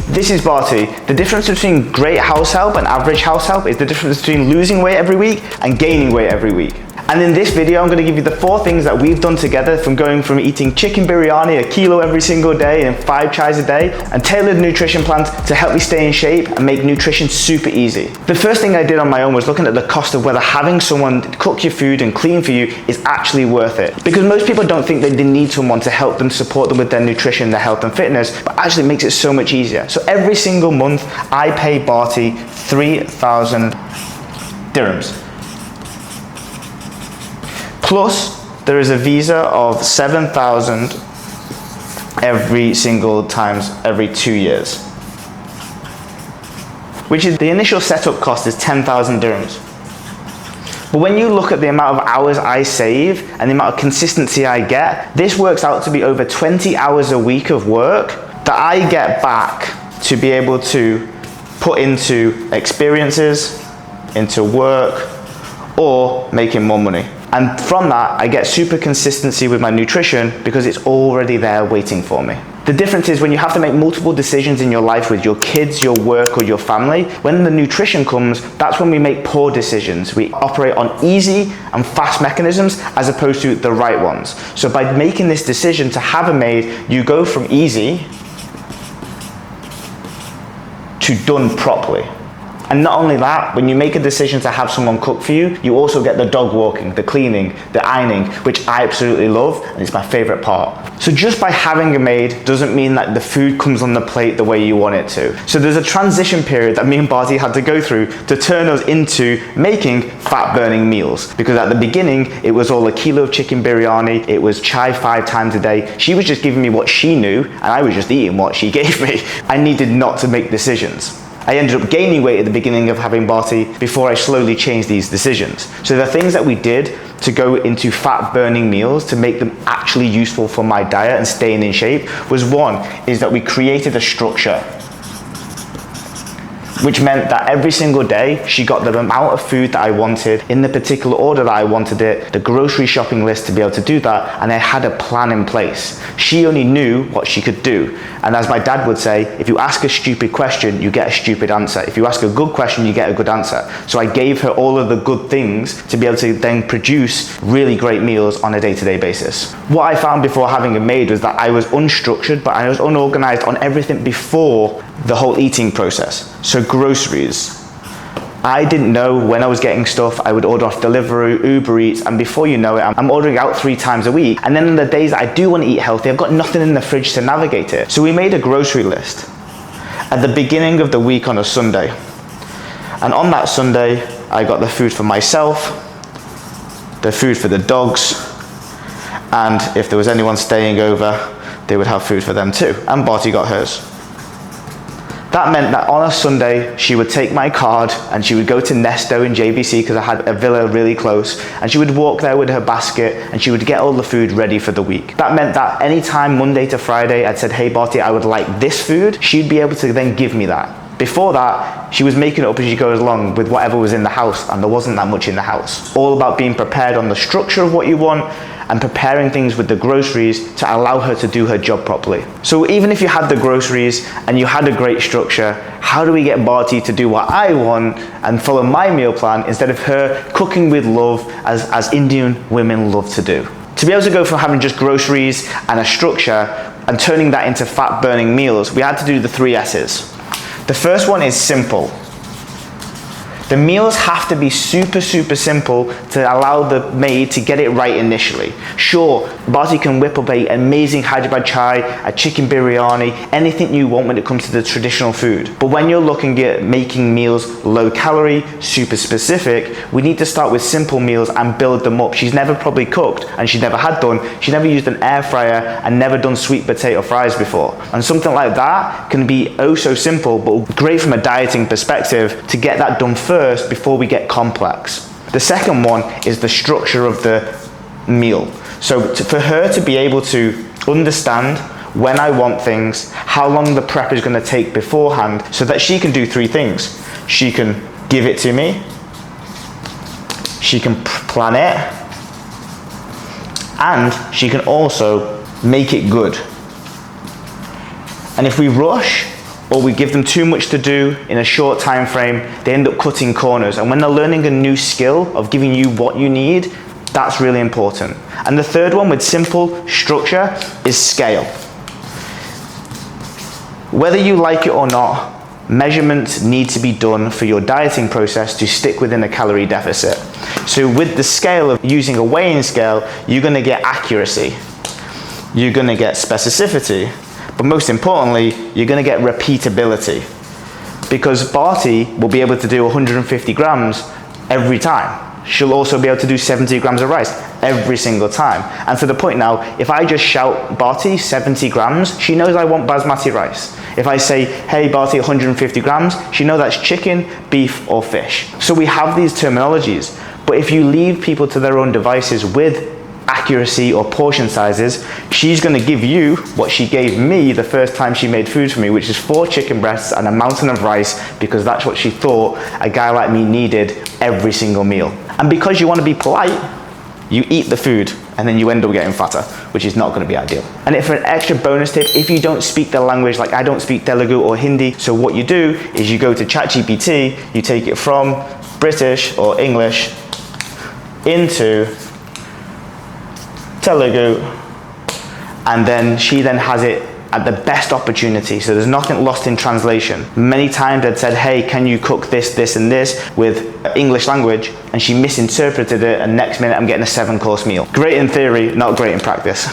This is Barty. The difference between great house help and average house help is the difference between losing weight every week and gaining weight every week. And in this video, I'm going to give you the 4 things that we've done together, from going from eating chicken biryani 1 kilo every single day and 5 chais a day, and tailored nutrition plans to help me stay in shape and make nutrition super easy. The first thing I did on my own was looking at the cost of whether having someone cook your food and clean for you is actually worth it. Because most people don't think that they need someone to help them, support them with their nutrition, their health and fitness, but actually it makes it so much easier. So every single month, I pay Barty 3,000 dirhams. Plus, there is a visa of 7,000 every 2 years. Which is, the initial setup cost is 10,000 dirhams. But when you look at the amount of hours I save and the amount of consistency I get, this works out to be over 20 hours a week of work that I get back to be able to put into experiences, into work, or making more money. And from that, I get super consistency with my nutrition because it's already there waiting for me. The difference is when you have to make multiple decisions in your life with your kids, your work, or your family, when the nutrition comes, that's when we make poor decisions. We operate on easy and fast mechanisms as opposed to the right ones. So by making this decision to have a maid, you go from easy to done properly. And not only that, when you make a decision to have someone cook for you, you also get the dog walking, the cleaning, the ironing, which I absolutely love, and it's my favorite part. So just by having a maid doesn't mean that the food comes on the plate the way you want it to. So there's a transition period that me and Barty had to go through to turn us into making fat-burning meals. Because at the beginning, it was all 1 kilo of chicken biryani, it was chai 5 times a day. She was just giving me what she knew, and I was just eating what she gave me. I needed not to make decisions. I ended up gaining weight at the beginning of having Barty before I slowly changed these decisions. So the things that we did to go into fat burning meals to make them actually useful for my diet and staying in shape was, one, is that we created a structure, which meant that every single day she got the amount of food that I wanted in the particular order that I wanted it, the grocery shopping list to be able to do that, and I had a plan in place. She only knew what she could do. And as my dad would say, if you ask a stupid question, you get a stupid answer. If you ask a good question, you get a good answer. So I gave her all of the good things to be able to then produce really great meals on a day-to-day basis. What I found before having a maid was that I was unstructured, but I was unorganized on everything before the whole eating process. So groceries. I didn't know when I was getting stuff. I would order off Deliveroo, Uber Eats, and before you know it, I'm ordering out 3 times a week. And then on the days that I do want to eat healthy, I've got nothing in the fridge to navigate it. So we made a grocery list at the beginning of the week on a Sunday. And on that Sunday, I got the food for myself, the food for the dogs, and if there was anyone staying over, they would have food for them too. And Barty got hers. That meant that on a Sunday, she would take my card and she would go to Nesto in JBC because I had a villa really close, and she would walk there with her basket and she would get all the food ready for the week. That meant that anytime Monday to Friday I'd said, hey Barty, I would like this food, she'd be able to then give me that. Before that, she was making it up as she goes along with whatever was in the house, and there wasn't that much in the house. All about being prepared on the structure of what you want and preparing things with the groceries to allow her to do her job properly. So even if you had the groceries and you had a great structure, how do we get Barty to do what I want and follow my meal plan instead of her cooking with love as Indian women love to do? To be able to go from having just groceries and a structure and turning that into fat burning meals, we had to do the 3 S's. The first one is simple. The meals have to be super simple to allow the maid to get it right initially. Sure, Barty can whip up an amazing Hyderabad chai, a chicken biryani, anything you want when it comes to the traditional food. But when you're looking at making meals low calorie, super specific, we need to start with simple meals and build them up. She's never probably cooked, and she never had done. She never used an air fryer and never done sweet potato fries before. And something like that can be oh so simple, but great from a dieting perspective to get that done first before we get complex. The second one is the structure of the meal. So for her to be able to understand when I want things, how long the prep is going to take beforehand, so that she can do 3 things. She can give it to me, she can plan it, and she can also make it good. And if we rush or we give them too much to do in a short time frame, they end up cutting corners. And when they're learning a new skill of giving you what you need, that's really important. And the third one with simple structure is scale. Whether you like it or not, measurements need to be done for your dieting process to stick within a calorie deficit. So with the scale of using a weighing scale, you're gonna get accuracy, you're gonna get specificity, but most importantly, you're gonna get repeatability. Because Barty will be able to do 150 grams every time. She'll also be able to do 70 grams of rice every single time. And to the point now, if I just shout, Barty, 70 grams, she knows I want basmati rice. If I say, hey Barty, 150 grams, she knows that's chicken, beef, or fish. So we have these terminologies, but if you leave people to their own devices with accuracy or portion sizes, she's gonna give you what she gave me the first time she made food for me, which is 4 chicken breasts and a mountain of rice, because that's what she thought a guy like me needed every single meal. And because you want to be polite, you eat the food and then you end up getting fatter, which is not going to be ideal. And for an extra bonus tip, if you don't speak the language, like I don't speak Telugu or Hindi, so what you do is you go to ChatGPT, you take it from British or English into Telugu, and then she then has it at the best opportunity, so there's nothing lost in translation. Many times I'd said, hey, can you cook this, this, and this with English language, and she misinterpreted it, and next minute I'm getting a 7-course meal. Great in theory, not great in practice.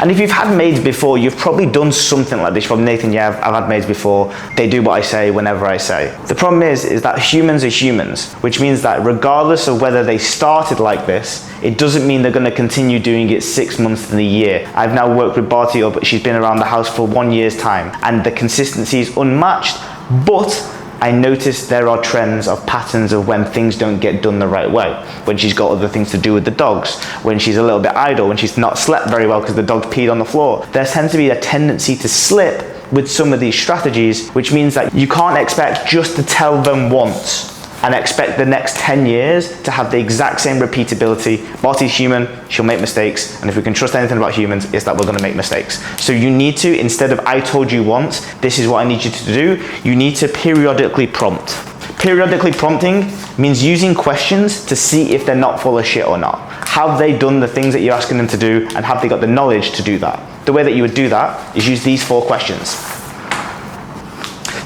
And if you've had maids before, you've probably done something like this. From Nathan, yeah, I've had maids before. They do what I say whenever I say. The problem is that humans are humans, which means that regardless of whether they started like this, it doesn't mean they're gonna continue doing it 6 months in a year. I've now worked with Barty up, she's been around the house for 1 year's time, and the consistency is unmatched, but I noticed there are trends of patterns of when things don't get done the right way. When she's got other things to do with the dogs, when she's a little bit idle, when she's not slept very well because the dog peed on the floor. There tends to be a tendency to slip with some of these strategies, which means that you can't expect just to tell them once and expect the next 10 years to have the exact same repeatability. Barty's human, she'll make mistakes, and if we can trust anything about humans, it's that we're gonna make mistakes. So you need to, instead of I told you once, this is what I need you to do, you need to periodically prompt. Periodically prompting means using questions to see if they're not full of shit or not. Have they done the things that you're asking them to do, and have they got the knowledge to do that? The way that you would do that is use these 4 questions.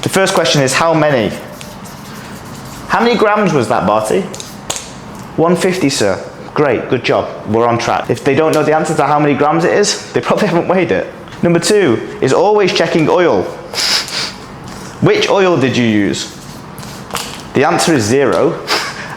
The first question is, how many? How many grams was that, Barty? 150, sir. Great, good job. We're on track. If they don't know the answer to how many grams it is, they probably haven't weighed it. Number 2 is always checking oil. Which oil did you use? The answer is 0.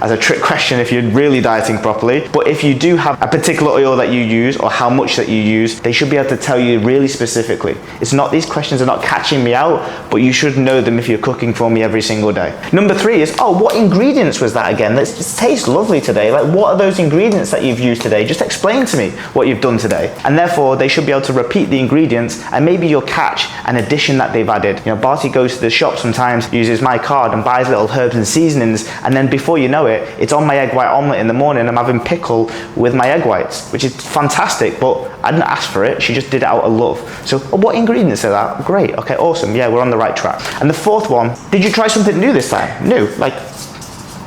As a trick question if you're really dieting properly. But if you do have a particular oil that you use or how much that you use, they should be able to tell you really specifically. It's not, these questions are not catching me out, but you should know them if you're cooking for me every single day. Number 3 is, oh, what ingredients was that again? It tastes lovely today. Like, what are those ingredients that you've used today? Just explain to me what you've done today. And therefore, they should be able to repeat the ingredients, and maybe you'll catch an addition that they've added. You know, Barty goes to the shop sometimes, uses my card and buys little herbs and seasonings, and then before you know it, it's on my egg white omelette in the morning. I'm having pickle with my egg whites, which is fantastic, but I didn't ask for it. She just did it out of love. So what ingredients are that? Great, okay, awesome. Yeah, we're on the right track. And the 4th one, did you try something new this time? New, like,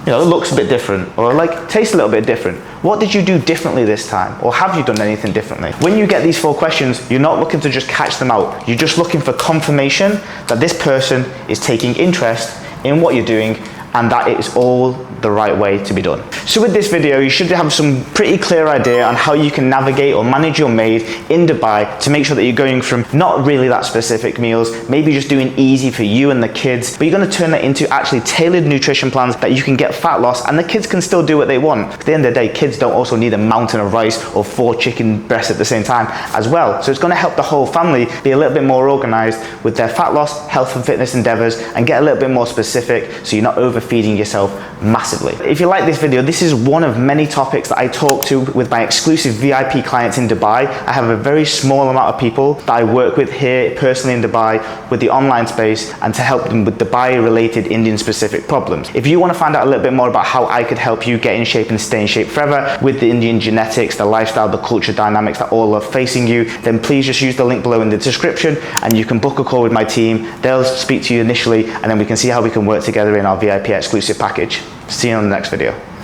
you know, it looks a bit different, or like tastes a little bit different. What did you do differently this time? Or have you done anything differently? When you get these 4 questions, you're not looking to just catch them out. You're just looking for confirmation that this person is taking interest in what you're doing, and that it is all the right way to be done. So with this video, you should have some pretty clear idea on how you can navigate or manage your maid in Dubai to make sure that you're going from not really that specific meals, maybe just doing easy for you and the kids, but you're gonna turn that into actually tailored nutrition plans that you can get fat loss, and the kids can still do what they want. At the end of the day, kids don't also need a mountain of rice or 4 chicken breasts at the same time as well. So it's gonna help the whole family be a little bit more organized with their fat loss, health and fitness endeavors, and get a little bit more specific so you're not overfeeding overfeeding yourself massively. If you like this video, this is one of many topics that I talk to with my exclusive VIP clients in Dubai. I have a very small amount of people that I work with here personally in Dubai with the online space and to help them with Dubai related Indian specific problems. If you want to find out a little bit more about how I could help you get in shape and stay in shape forever with the Indian genetics, the lifestyle, the culture dynamics that all are facing you, then please just use the link below in the description and you can book a call with my team. They'll speak to you initially and then we can see how we can work together in our VIP exclusive package. See you on the next video.